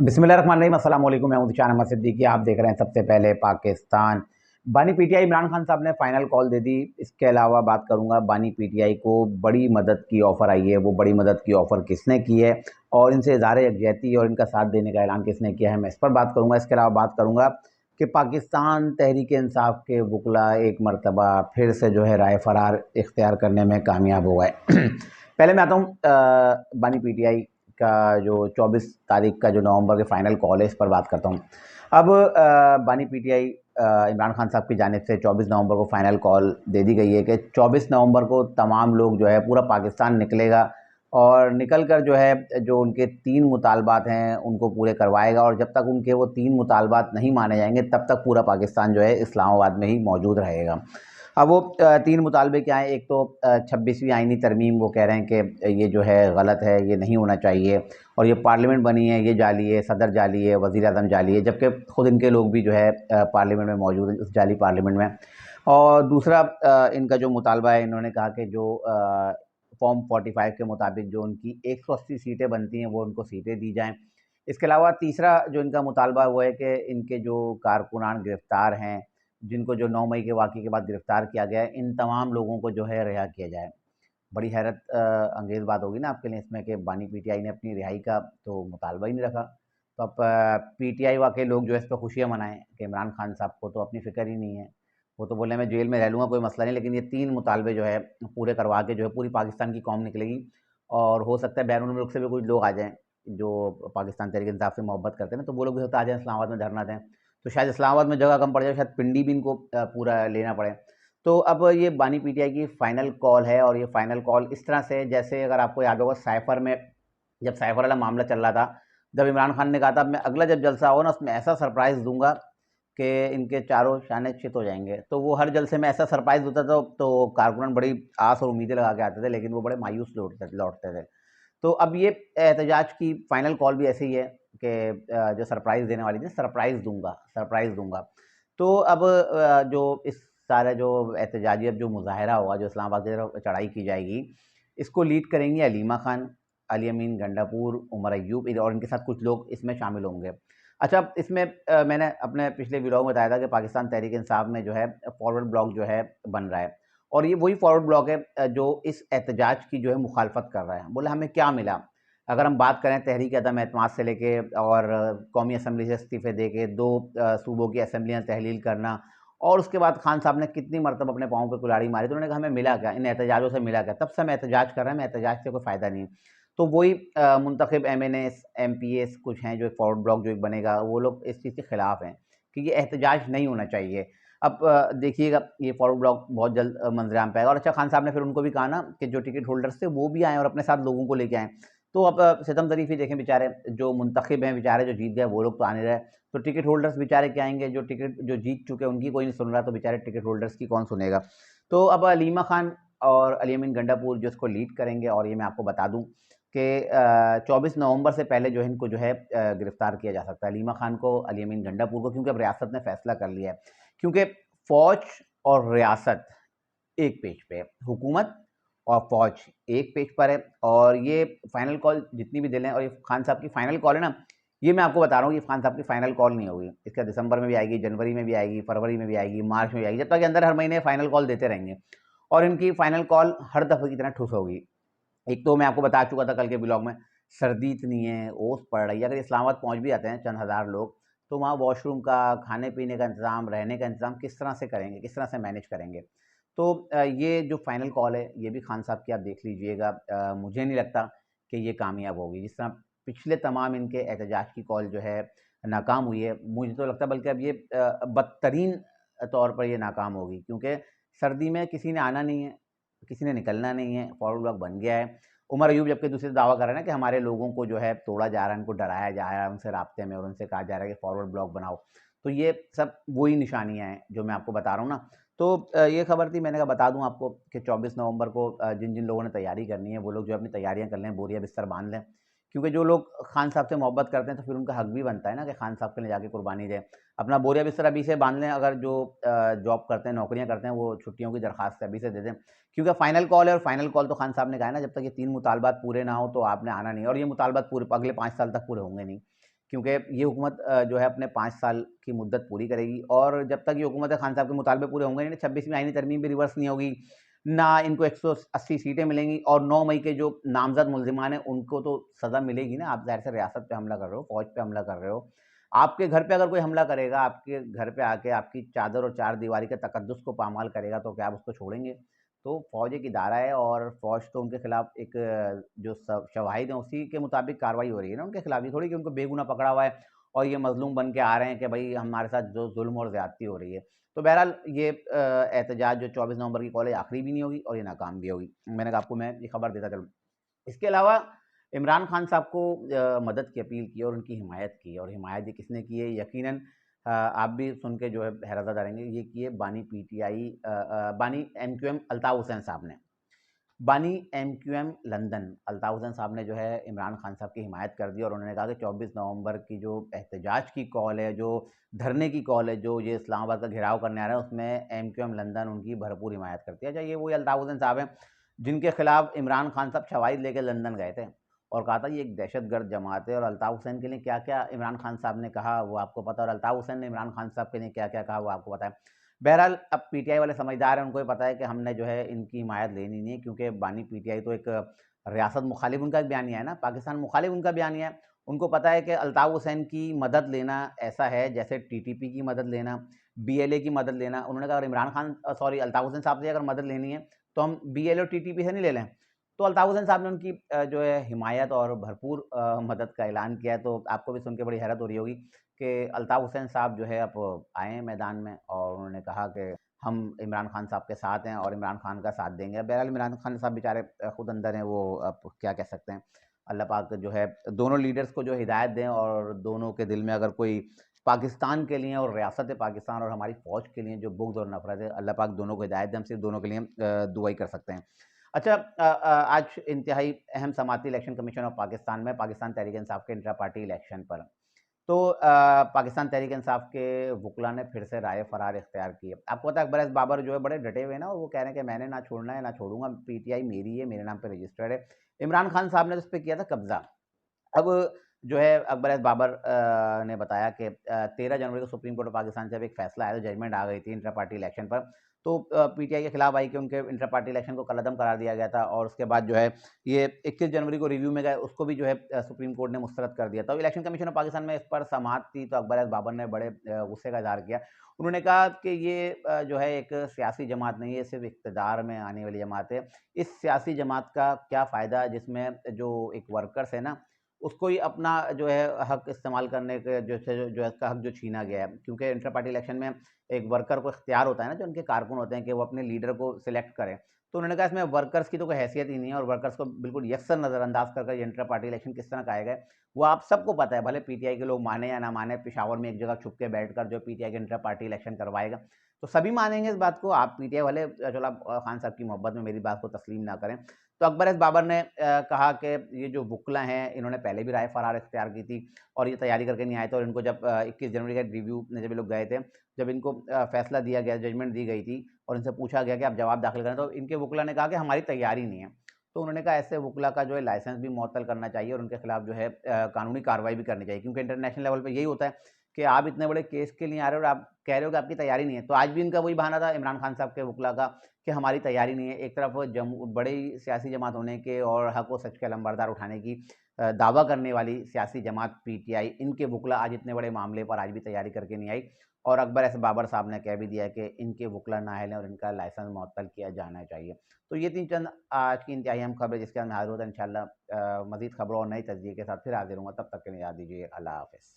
बिस्मिल्लाहिर्रहमानिर्रहीम, अस्सलाम वालेकुम। मैं हूं दिशान अहमद सिद्दीकी। आप देख रहे हैं सबसे पहले पाकिस्तान। बानी पीटीआई इमरान खान साहब ने फाइनल कॉल दे दी। इसके अलावा बात करूंगा, बानी पीटीआई को बड़ी मदद की ऑफ़र आई है। वो बड़ी मदद की ऑफ़र किसने की है और इनसे इज़हार यकजहती और इनका साथ देने का ऐलान किसने किया है, मैं इस पर बात करूँगा। इसके अलावा बात करूँगा कि पाकिस्तान तहरीक इंसाफ के वकला एक मरतबा फिर से जो है राय फ़रार इख्तियार करने में कामयाब हो गए। पहले मैं आता हूँ बानी पीटीआई का जो 24 तारीख का जो नवंबर के फाइनल कॉल है, इस पर बात करता हूँ। अब बानी पीटीआई इमरान खान साहब की जानिब से 24 नवंबर को फाइनल कॉल दे दी गई है कि 24 नवंबर को तमाम लोग जो है, पूरा पाकिस्तान निकलेगा और निकल कर जो है, जो उनके 3 मुतालबात हैं उनको पूरे करवाएगा। और जब तक उनके वो 3 मुतालबात नहीं माने जाएंगे तब तक पूरा पाकिस्तान जो है इस्लामाबाद में ही मौजूद रहेगा। अब वो 3 मुतालबे क्या हैं? एक तो 26वीं आइनी तरमीम, वो कह रहे हैं कि ये जो है गलत है, ये नहीं होना चाहिए और ये पार्लियामेंट बनी है, ये जाली है, सदर जाली है, वज़ीर आज़म जाली है, जबकि ख़ुद इनके लोग भी जो है पार्लियामेंट में मौजूद हैं, उस जाली पार्लियामेंट में। और दूसरा इनका जो मुतालबा है, इन्होंने कहा कि जो फॉर्म 45 के मुताबिक जो उनकी 180 सीटें बनती हैं, वो उनको सीटें दी जाएँ। इसके अलावा तीसरा जो इनका मुतालबा वो है कि इनके जो कारकुनान गिरफ़्तार हैं, जिनको जो 9 मई के वाक़ये के बाद गिरफ़्तार किया गया है, इन तमाम लोगों को जो है रिहा किया जाए। बड़ी हैरत अंगेज़ बात होगी ना आपके लिए इसमें कि बानी पीटीआई ने अपनी रिहाई का तो मुतालबा ही नहीं रखा। तो अब पीटीआई वाले लोग जो है इस पे खुशियाँ मनाएँ कि इमरान खान साहब को तो अपनी फ़िक्र ही नहीं है। वो तो बोले मैं जेल में रह लूँगा, कोई मसला नहीं, लेकिन ये 3 मुतालबे जो है पूरे करवा के जो है पूरी पाकिस्तान की कौम निकलेगी। और हो सकता है बैरून मुल्क से भी कुछ लोग आ जाएँ, जो पाकिस्तान तहरीक इंसाफ से मोहब्बत करते हैं ना, तो वो लोग भी होता आ जाएँ इस्लामाबाद में धरना दें। तो शायद इस्लामाबाद में जगह कम पड़ जाए, शायद पिंडी भी इनको पूरा लेना पड़े। तो अब ये बानी पीटीआई की फाइनल कॉल है और ये फाइनल कॉल इस तरह से, जैसे अगर आपको याद होगा साइफर में, जब साइफर वाला मामला चल रहा था, जब इमरान खान ने कहा था मैं अगला जब जलसा हो ना उसमें ऐसा सरप्राइज़ दूंगा कि इनके चारों शाने चित हो जाएंगे। तो वो हर जलसे में ऐसा सरप्राइज़ होता था, तो कारकुनान बड़ी आस और उम्मीदें लगा के आते थे, लेकिन वो बड़े मायूस लौटते थे। तो अब ये एहतजाज की फाइनल कॉल भी ऐसी ही है कि जो सरप्राइज़ देने वाली थी, सरप्राइज़ दूंगा। तो अब जो इस सारा जो एहतजाजी अब जो मुज़ाहिरा होगा, जो इस्लामाबाद की तरफ चढ़ाई की जाएगी, इसको लीड करेंगी अलीमा खान, अली अमीन गंडापुर, उमर अय्यूब और इनके साथ कुछ लोग इसमें शामिल होंगे। अच्छा, अब इसमें मैंने अपने पिछले वीडियो में बताया था कि पाकिस्तान तहरीक इंसाफ में जो है फॉरवर्ड ब्लॉक जो है बन रहा है और ये वही फॉरवर्ड ब्लॉक है जो इस एहतजाज की जो है मुखालफत कर रहा है। बोले हमें क्या मिला? अगर हम बात करें तहरीक अदम एतमाद से लेके और कौमी असम्बली से इस्तीफ़े दे के 2 सूबों की असम्बलियाँ तहलील करना और उसके बाद खान साहब ने कितनी मरतबा अपने पाँव पे कुल्हाड़ी मारी, तो उन्होंने कहा हमें मिला क्या? इन एहतजाजों से मिला क्या? तब से हम एहतजाज कर रहे हैं, हमें एहतजाज से कोई फ़ायदा नहीं। तो वही मुंतखब एमएनएस, एमपीएस कुछ हैं, जो एक फॉरवर्ड ब्लॉक जो एक बनेगा, वो लोग इस चीज़ के खिलाफ हैं कि ये एहतजाज नहीं होना चाहिए। अब देखिएगा ये फॉरवर्ड ब्लॉक बहुत जल्द मंजरेआम पे आएगा। और अच्छा, खान साहब ने फिर उनको भी कहा ना कि जो टिकट होल्डर्स थे वो भी आएँ और अपने साथ लोगों को लेके आएँ। तो अब सितम ज़रीफ़ ही देखें बेचारे, जो मुंतखब हैं बेचारे, जो जीत गए वो लोग तो आ नहीं रहे, तो टिकट होल्डर्स बेचारे क्या आएँगे? जो टिकट जो जीत चुके हैं उनकी कोई नहीं सुन रहा, तो बेचारे टिकट होल्डर्स की कौन सुनेगा? तो अब अलीमा खान और अली अमीन गंडापुर जो इसको लीड करेंगे, और ये मैं आपको बता दूँ कि 24 नवंबर से पहले जो है इनको जो है गिरफ्तार किया जा सकता है, अलीमा खान को, अली अमीन गंडापुर को, क्योंकि अब रियासत ने फैसला कर लिया है। क्योंकि फ़ौज और रियासत एक पेज पे है, हुकूमत और फ़ौज एक पेज पर है। और ये फाइनल कॉल जितनी भी दिलें, और ये खान साहब की फाइनल कॉल है ना, ये मैं आपको बता रहा हूँ, ये खान साहब की फाइनल कॉल नहीं होगी। इसका दिसंबर में भी आएगी, जनवरी में भी आएगी, फरवरी में भी आएगी, मार्च में भी आएगी, जब तक के अंदर हर महीने फाइनल कॉल देते रहेंगे। और इनकी फाइनल कॉल हर दफ़े की तरह ठुस होगी। एक तो मैं आपको बता चुका था कल के ब्लॉग में, सर्दी इतनी है, ओस पड़ रही है, अगर इस्लामाबाद पहुंच भी जाते हैं चंद हज़ार लोग, तो वहाँ वॉशरूम का, खाने पीने का इंतज़ाम, रहने का इंतज़ाम किस तरह से करेंगे, किस तरह से मैनेज करेंगे? तो ये जो फाइनल कॉल है ये भी खान साहब की आप देख लीजिएगा, मुझे नहीं लगता कि ये कामयाब होगी। जिस तरह पिछले तमाम इनके एहतजाज की कॉल जो है नाकाम हुई है, मुझे तो लगता है बल्कि अब ये बदतरीन तौर पर ये नाकाम होगी, क्योंकि सर्दी में किसी ने आना नहीं है, किसी ने निकलना नहीं है, फॉरवर्ड ब्लॉक बन गया है। उमर अयूब जबकि दूसरे दावा कर रहे हैं ना कि हमारे लोगों को जो है तोड़ा जा रहा है, उनको डराया जा रहा है, उनसे राब्ते में, और उनसे कहा जा रहा है कि फॉरवर्ड ब्लॉक बनाओ। तो ये सब वही निशानियाँ हैं जो मैं आपको बता रहा हूँ ना। तो ये खबर थी, मैंने कहा बता दूँ आपको कि 24 नवंबर को जिन जिन लोगों ने तैयारी करनी है वो लोग जो अपनी तैयारियाँ कर लें, बोरिया बिस्तर बांध लें। क्योंकि जो लोग खान साहब से मोहब्बत करते हैं तो फिर उनका हक भी बनता है ना कि खान साहब के लिए जाके कुर्बानी दें। अपना बोरिया बिस्तर अभी से बांध लें, अगर जो जॉब करते हैं, नौकरियाँ करते हैं, वो छुट्टियों की दरख्वास्त अभी से दे दें। क्योंकि फाइनल कॉल है, और फाइनल कॉल तो खान साहब ने कहा है ना, जब तक ये 3 मुतालबात पूरे ना हो तो आपने आना नहीं, और ये मुतालबात पूरे अगले 5 साल तक पूरे होंगे नहीं, क्योंकि ये हुकूमत जो है अपने 5 साल की मुद्दत पूरी करेगी और जब तक ये हुकूमत खान साहब के मुतालबे पूरे होंगे नहीं, 26वीं आईनी तरमीम भी रिवर्स नहीं होगी, ना इनको 180 सीटें मिलेंगी और 9 मई के जो नामज़द मुल्ज़िमान हैं उनको तो सज़ा मिलेगी ना। आप ज़ाहिर से रियासत पे हमला कर रहे हो, फ़ौज पे हमला कर रहे हो। आपके घर पे अगर कोई हमला करेगा, आपके घर पे आके आपकी चादर और चारदीवारी के तकद्दुस को पामाल करेगा, तो क्या आप उसको छोड़ेंगे? तो फ़ौज एक इदारा है और फ़ौज तो उनके खिलाफ एक जो शवाहिद हैं उसी के मुताबिक कार्रवाई हो रही है ना उनके खिलाफ। ये थोड़ी कि उनको बेगुनाह पकड़ा हुआ है और ये मज़लूम बन के आ रहे हैं कि भाई हमारे साथ जो ज़ुल्म और ज़्यादती हो रही है। तो बहरहाल ये एहतजाज जो 24 नवंबर की कॉल है आखिरी भी नहीं होगी और ये नाकाम भी होगी। मैंने कहा आपको मैं ये खबर देता चलूँ। इसके अलावा इमरान खान साहब को मदद की अपील की और उनकी हिमायत की और हिमायत ये किसने की है यकीनन आप भी सुन के जो है हैरतज़दा रहेंगे। ये की है बानी पीटीआई बानी एमक्यूएम अल्ताफ़ हुसैन साहब ने। बानी एमक्यूएम लंदन अल्ताफ़ हुसैन साहब ने जो है इमरान खान साहब की हिमायत कर दी और उन्होंने कहा कि 24 नवंबर की जो एहतजाज की कॉल है, जो धरने की कॉल है, जो ये इस्लामाबाद का घेराव करने आ रहा है, उसमें एमक्यूएम लंदन उनकी भरपूर हिमायत करती है। अच्छा, ये वही अल्ताफ़ हुसैन साहब हैं जिनके खिलाफ इमरान खान साहब शवाहिद लेके लंदन गए थे और कहा था ये एक दहशतगर्द जमात है और अल्ताफ़ हुसैन के लिए क्या-क्या इमरान खान साहब ने कहा वो आपको पता है और अल्ताफ़ हुसैन ने इमरान खान साहब के लिए क्या-क्या कहा वो आपको पता है। बहरहाल अब पीटीआई वाले समझदार हैं, उनको ये पता है कि हमने जो है इनकी हिमायत लेनी नहीं है क्योंकि बानी पीटीआई तो एक रियासत मुखालिफ उनका एक बयानिया है ना, पाकिस्तान मुखालिफ उनका बयानिया है। उनको पता है कि अल्ताफ़ हुसैन की मदद लेना ऐसा है जैसे टीटीपी की मदद लेना, बीएलए की मदद लेना। उन्होंने कहा अगर इमरान खान सॉरी अल्ताफ़ हुसैन साहब से अगर मदद लेनी है तो हम बीएलए और टीटीपी से नहीं ले लें। तो अल्ताफ़ हुसैन साहब ने उनकी जो है हिमायत और भरपूर मदद का ऐलान किया है। तो आपको भी सुन के बड़ी हैरत हो रही होगी कि अल्ताफ़ हुसैन साहब जो है अब आए हैं मैदान में और उन्होंने कहा कि हम इमरान खान साहब के साथ हैं और इमरान खान का साथ देंगे। बहरहाल इमरान खान साहब बेचारे खुद अंदर हैं, वो अब क्या कह सकते हैं। अल्लाह पाक जो है दोनों लीडर्स को जो हिदायत दें और दोनों के दिल में अगर कोई पाकिस्तान के लिए और रियासत पाकिस्तान और हमारी फ़ौज के लिए जो बुग़्ज़ और नफ़रत है, अल्लाह पाक दोनों को हिदायत दें। हम सिर्फ़ दोनों के लिए दुआ ही कर सकते हैं। अच्छा, आज इंतहाई अहम समाअती इलेक्शन कमीशन ऑफ पाकिस्तान में पाकिस्तान तहरीक-ए-इंसाफ के इंट्रा पार्टी इलेक्शन पर तो पाकिस्तान तहरीक-ए-इंसाफ के वुकला ने फिर से राय फ़रार इख्तियार की है। आपको पता है अकबर एस बाबर जो है बड़े डटे हुए हैं ना और वो कह रहे हैं कि मैंने ना छोड़ना है, ना छोड़ूँगा, पीटीआई मेरी है, मेरे नाम पे रजिस्टर्ड है। इमरान खान साहब ने तो उस पे किया था कब्ज़ा। अब जो है अकबर एस बाबर ने बताया कि 13 जनवरी को सुप्रीम कोर्ट ऑफ पाकिस्तान से अब एक फैसला आया था, जजमेंट आ गई थी इंटर पार्टी इलेक्शन पर। तो पीटीआई के खिलाफ आई कि उनके इंटर पार्टी इलेक्शन को कलअदम करार दिया गया था और उसके बाद जो है ये 21 जनवरी को रिव्यू में गए, उसको भी जो है सुप्रीम कोर्ट ने मुस्तरद कर दिया था। तो इलेक्शन कमीशन ऑफ पाकिस्तान में इस पर समाअत थी, तो अकबर एस बाबर ने बड़े गुस्से का इज़हार किया। उन्होंने कहा कि ये जो है एक सियासी जमात नहीं है, सिर्फ़ इक़्तिदार में आने वाली जमात है। इस सियासी जमात का क्या फ़ायदा जिसमें जो एक वर्कर्स है ना, उसको ही अपना जो है हक इस्तेमाल करने के जो है उसका हक जो छीना गया है। क्योंकि इंटर पार्टी इलेक्शन में एक वर्कर को इख्तियार होता है ना, जो उनके कारकुन होते हैं कि वो अपने लीडर को सिलेक्ट करें। तो उन्होंने कहा इसमें वर्कर्स की तो कोई हैसियत ही नहीं है और वर्कर्स को बिल्कुल यकसर नज़रअंदाज कर कर ये इंटर पार्टी इलेक्शन किस तरह कराए गए, वो आप सबको पता है। भले पीटीआई के लोग माने या ना माने, पेशावर में एक जगह छुप के बैठकर जो पीटीआई के इंटर पार्टी इलेक्शन करवाएगा, तो सभी मानेंगे इस बात को। आप पीटीआई वाले चलो आप खान साहब की मोहब्बत में मेरी बात को तस्लीम ना करें। तो अकबर एस बाबर ने कहा कि ये जो वुकला हैं, इन्होंने पहले भी राय फ़रार इख्तियार की थी और ये तैयारी करके नहीं आए थे और इनको जब 21 जनवरी का रिव्यू में जब ये लोग गए थे, जब इनको फैसला दिया गया, जजमेंट दी गई थी और इनसे पूछा गया कि आप जवाब दाखिल करें, तो इनके वुकला ने कहा कि हमारी तैयारी नहीं है। तो उन्होंने कहा ऐसे वुकला का जो है लाइसेंस भी मुअत्तल करना चाहिए और उनके खिलाफ जो है कानूनी कार्रवाई भी करनी चाहिए क्योंकि इंटरनेशनल लेवल पे यही होता है कि आप इतने बड़े केस के लिए आ रहे हो और आप कह रहे हो कि आपकी तैयारी नहीं है। तो आज भी इनका वही बहाना था इमरान खान साहब के वुकला का कि हमारी तैयारी नहीं है। एक तरफ बड़ी सियासी जमात होने के और हक व सच के अलमबरदार उठाने की दावा करने वाली सियासी जमात पीटीआई, इनके वुकला आज इतने बड़े मामले पर आज भी तैयारी करके नहीं आई और अकबर एस बाबर साहब ने कह भी दिया कि इनके वुकला ना हिलें और इनका लाइसेंस मुअत्तल किया जाना चाहिए। तो ये थी चंद आज की इंतहाई अहम खबरें जिसके बाद मैं हाज़िर होता इंशाअल्लाह मज़ीद खबरों और नई तजदीद के साथ फिर हाज़िर होऊँगा। तब तक के लिए याद दीजिए अल्लाह हाफ़िज़।